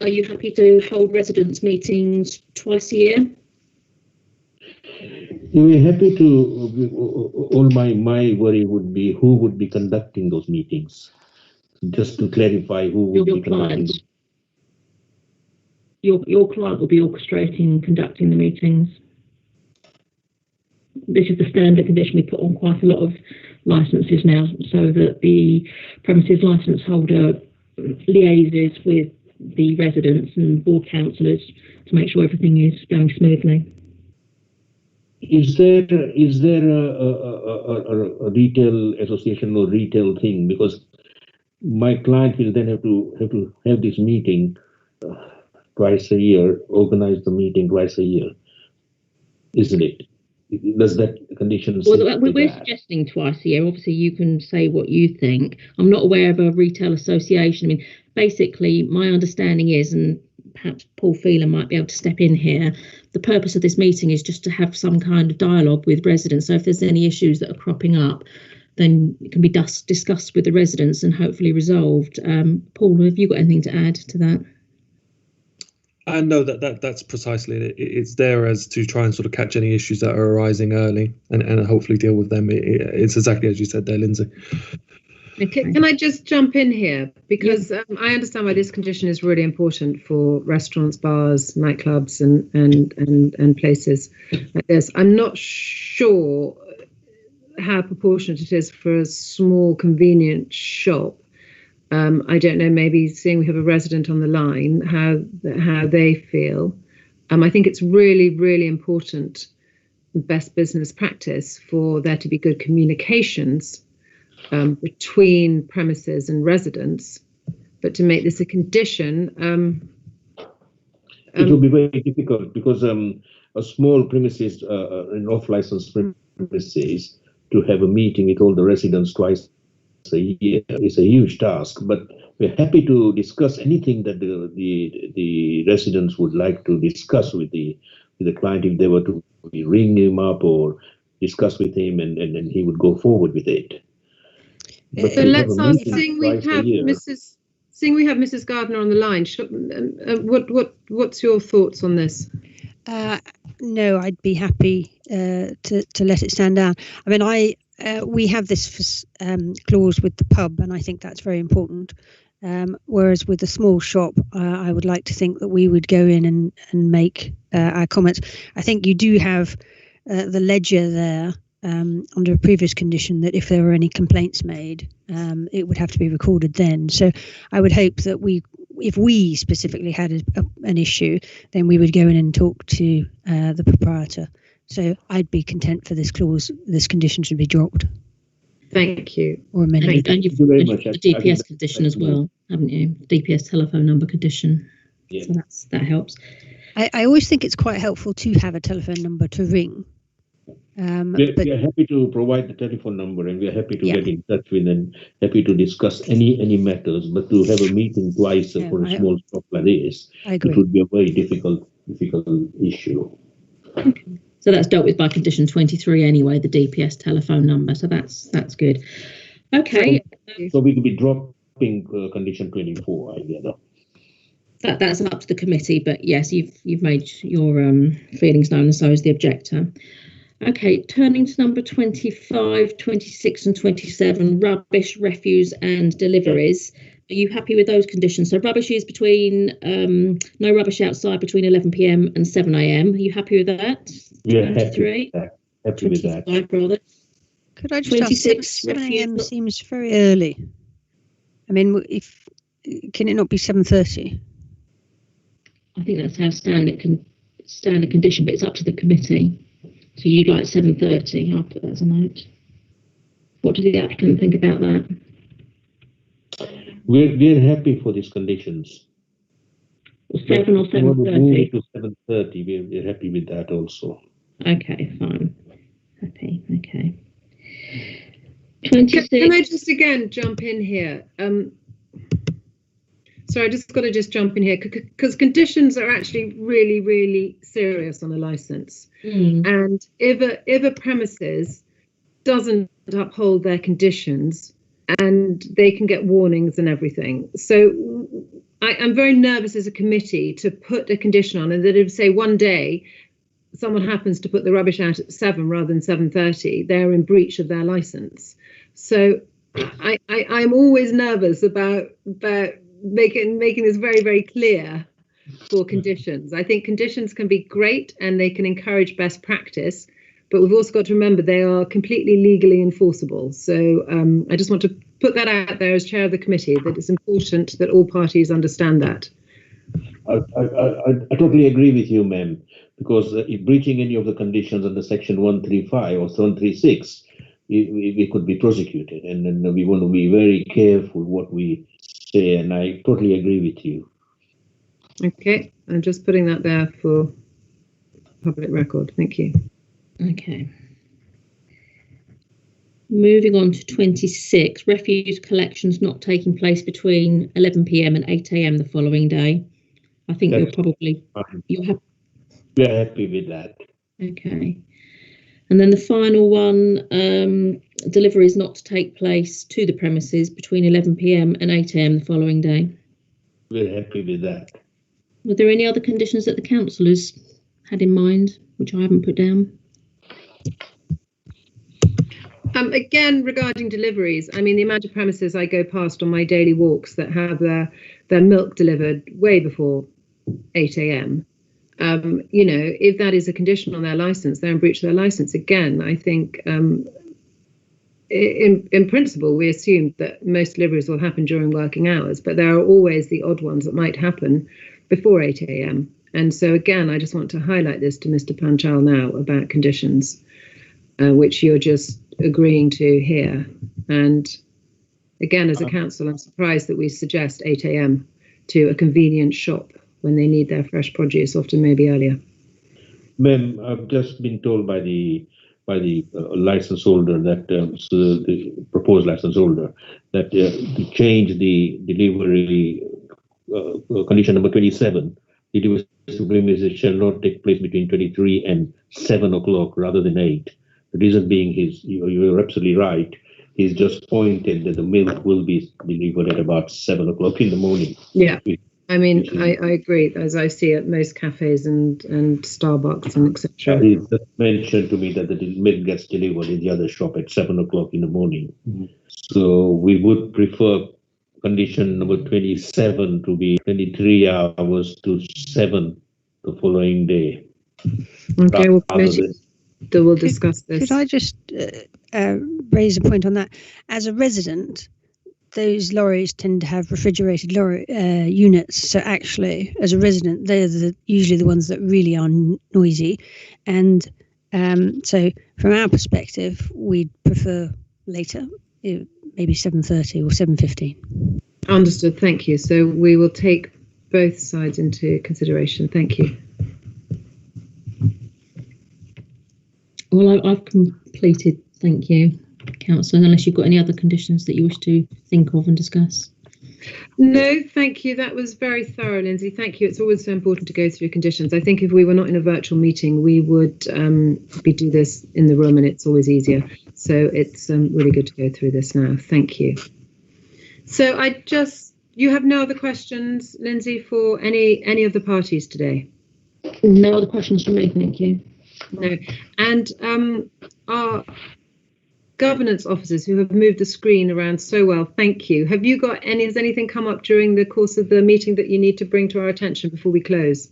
are you happy to hold residents' meetings twice a year? We're happy to. All my worry would be who would be conducting those meetings. Just to clarify, who would be conducting? Your client will be orchestrating and conducting the meetings. This is the standard condition we put on quite a lot of licences now, so that the premises licence holder liaises with the residents and board councillors to make sure everything is going smoothly. Is there a retail association or retail thing? Because my client will then have to have this meeting twice a year, organize the meeting twice a year, isn't it? Does that condition? Well, we're suggesting twice a year. Obviously, you can say what you think. I'm not aware of a retail association. I mean, basically, my understanding is, and perhaps Paul Phelan might be able to step in here, the purpose of this meeting is just to have some kind of dialogue with residents. So if there's any issues that are cropping up, then it can be discussed with the residents and hopefully resolved. Paul, have you got anything to add to that? No, that's precisely it. It's there as to try and sort of catch any issues that are arising early and hopefully deal with them. It's exactly as you said there, Lindsay. Can I just jump in here? Because I understand why this condition is really important for restaurants, bars, nightclubs and places like this. I'm not sure how proportionate it is for a small convenient shop. I don't know, maybe seeing we have a resident on the line, how they feel. I think it's really, really important, best business practice, for there to be good communications between premises and residents. But to make this a condition, it will be very difficult because a small premises, an off-licensed premises, to have a meeting with all the residents twice a year is a huge task, but we're happy to discuss anything that the residents would like to discuss with the client. If they were to ring him up or discuss with him, and he would go forward with it. But so let's ask, seeing we have Mrs. Gardner on the line, what's your thoughts on this? No, I'd be happy to let it stand down. I mean, we have this clause with the pub, and I think that's very important. Whereas with a small shop, I would like to think that we would go in and make our comments. I think you do have the ledger there under a previous condition that if there were any complaints made, it would have to be recorded then. So I would hope that if we specifically had an issue, then we would go in and talk to the proprietor. So I'd be content for this clause, this condition should be dropped. Thank you. Or amended. And you've very much the DPS condition as well, haven't you? DPS telephone number condition. Yeah. So that helps. I always think it's quite helpful to have a telephone number to ring. We are happy to provide the telephone number, and we are happy to get in touch with and happy to discuss any matters. But to have a meeting twice for a small shop like this, it would be a very difficult issue. Okay. So that's dealt with by condition 23 anyway, the DPS telephone number. So that's good. Okay. So we could be dropping condition 24, I gather. That's up to the committee, but yes, you've made your feelings known, and so is the objector. Okay, turning to number 25, 26 and 27, rubbish, refuse and deliveries. Are you happy with those conditions? So rubbish is between, no rubbish outside between 11 p.m. and 7 a.m. Are you happy with that? Yeah, happy with that. Rather. Could I just ask, 7 a.m. seems very early. I mean, can it not be 7:30? I think that's how standard standard condition, but it's up to the committee. So you'd like 7:30. I'll put that as a note. What does the applicant think about that? We're happy for these conditions. 7 or 7:30? To 7:30. We're happy with that also. Okay, fine. Happy. Okay. 26. Can I just again jump in here? Sorry, I just got to jump in here because conditions are actually really, really serious on a license. And if a premises doesn't uphold their conditions, and they can get warnings and everything. So I'm very nervous as a committee to put a condition on, and that if, say, one day someone happens to put the rubbish out at 7 rather than 7:30, they're in breach of their license. So I'm always nervous about making this very, very clear for conditions. I think conditions can be great and they can encourage best practice, but we've also got to remember they are completely legally enforceable. So I just want to put that out there as chair of the committee, that it's important that all parties understand that. I totally agree with you, ma'am, because if breaching any of the conditions under section 135 or 136, we could be prosecuted, and then we want to be very careful what we say, and I totally agree with you. Okay, I'm just putting that there for public record. Thank you. Okay. Moving on to 26, refuse collections not taking place between 11 p.m. and 8 a.m. the following day. I think you're probably, we're happy with that. Okay. And then the final one, deliveries not to take place to the premises between 11 p.m. and 8 a.m. the following day. We're happy with that. Were there any other conditions that the councillors had in mind, which I haven't put down? Again, regarding deliveries, I mean, the amount of premises I go past on my daily walks that have their milk delivered way before 8 a.m. You know, if that is a condition on their license, they're in breach of their license. Again, I think in principle, we assume that most deliveries will happen during working hours, but there are always the odd ones that might happen before 8 a.m. And so, again, I just want to highlight this to Mr. Panchal now about conditions, which you're just agreeing to here. And again, as a council, I'm surprised that we suggest 8 a.m. to a convenient shop when they need their fresh produce, often maybe earlier. Ma'am, I've just been told by the license holder that the proposed license holder that to change the delivery condition number 27, the delivery shall not take place between 23 and 7 o'clock rather than 8. The reason being is you're absolutely right. He's just pointed that the milk will be delivered at about 7 o'clock in the morning. Yeah. I mean, I agree, as I see at most cafes and Starbucks and etc. He just mentioned to me that the milk gets delivered in the other shop at 7 o'clock in the morning. So we would prefer condition number 27 to be 23 hours to 7 the following day. Okay, well, we'll discuss this. Could I just raise a point on that? As a resident, those lorries tend to have refrigerated lorry units. So actually, as a resident, they're usually the ones that really are noisy. And so from our perspective, we'd prefer later, maybe 7:30 or 7:15. Understood. Thank you. So we will take both sides into consideration. Thank you. Well, I've completed. Thank you, Councillor, unless you've got any other conditions that you wish to think of and discuss. No, thank you. That was very thorough, Lindsay. Thank you. It's always so important to go through conditions. I think if we were not in a virtual meeting, we would do this in the room, and it's always easier. So it's really good to go through this now. Thank you. So you have no other questions, Lindsay, for any of the parties today? No other questions from me, thank you. No. And our governance officers who have moved the screen around so well, thank you. Have you got has anything come up during the course of the meeting that you need to bring to our attention before we close?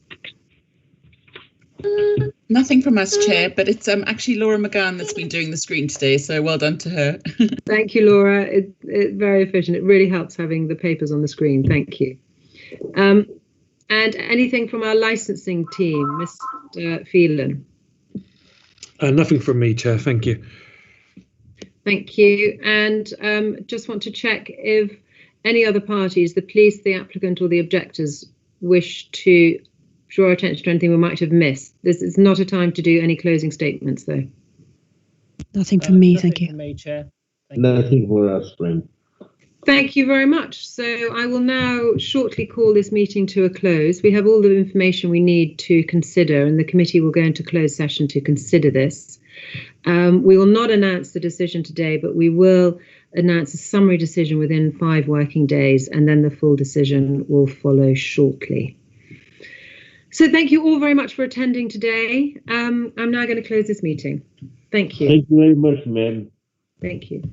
Nothing from us, Chair, but it's actually Laura McGann that's been doing the screen today, so well done to her. Thank you, Laura. It's very efficient. It really helps having the papers on the screen. Thank you. And anything from our licensing team, Mr. Phelan? Nothing from me, Chair. Thank you. Thank you. And just want to check if any other parties, the police, the applicant, or the objectors, wish to draw attention to anything we might have missed. This is not a time to do any closing statements, though. Nothing from me, Nothing thank you. from me, Chair. Thank you. Nothing for us, friend. Thank you very much. So I will now shortly call this meeting to a close. We have all the information we need to consider, and the committee will go into closed session to consider this. We will not announce the decision today, but we will announce a summary decision within 5 working days, and then the full decision will follow shortly. So thank you all very much for attending today. I'm now going to close this meeting. Thank you. Thank you very much, ma'am. Thank you.